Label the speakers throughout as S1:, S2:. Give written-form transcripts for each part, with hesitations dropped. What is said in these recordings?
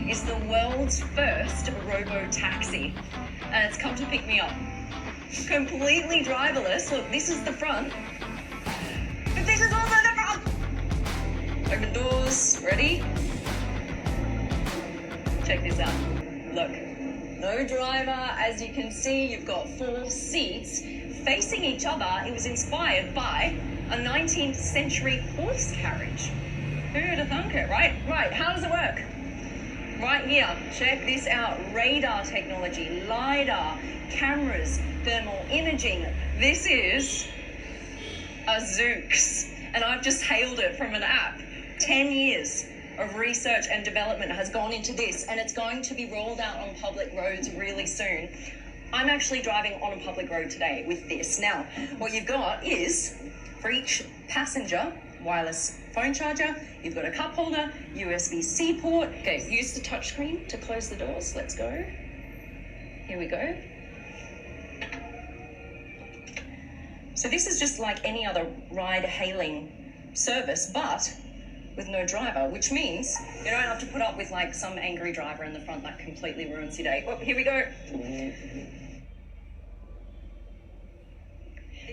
S1: is the world's first robo-taxi. And it's come to pick me up. Completely driverless. Look, this is the front. But this is also the front. Open doors. Ready? Check this out. Look. No driver. As you can see, you've got 4 seats facing each other. It was inspired by a 19th century horse carriage. Who'd have thunk it, right? Right, how does it work? Right here, check this out. Radar technology, LiDAR, cameras, thermal imaging. This is a Zoox, and I've just hailed it from an app. 10 years of research and development has gone into this, and it's going to be rolled out on public roads really soon. I'm actually driving on a public road today with this. Now, what you've got is, for each passenger, wireless phone charger, you've got a cup holder, USB-C port. Okay, use the touchscreen to close the doors. Let's go. Here we go. So this is just like any other ride-hailing service, but with no driver, which means you don't have to put up with like some angry driver in the front that completely ruins your day. Oh, here we go.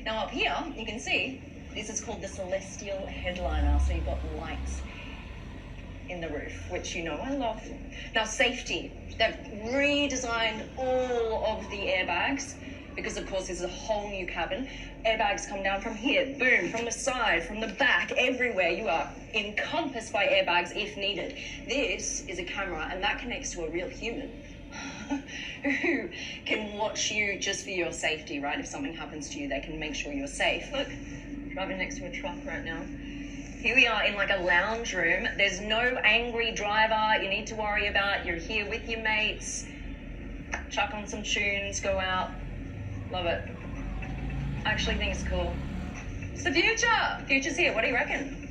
S1: Now up here, you can see, this is called the celestial headliner. So you've got lights in the roof, which you know I love. Now safety, they've redesigned all of the airbags because of course this is a whole new cabin. Airbags come down from here, boom, from the side, from the back, everywhere. You are encompassed by airbags if needed. This is a camera and that connects to a real human who can watch you just for your safety, right? If something happens to you, they can make sure you're safe. Look, driving next to a truck right now. Here we are in like a lounge room. There's no angry driver you need to worry about. You're here with your mates. Chuck on some tunes, go out. Love it. I actually think it's cool. It's the future. Future's here. What do you reckon?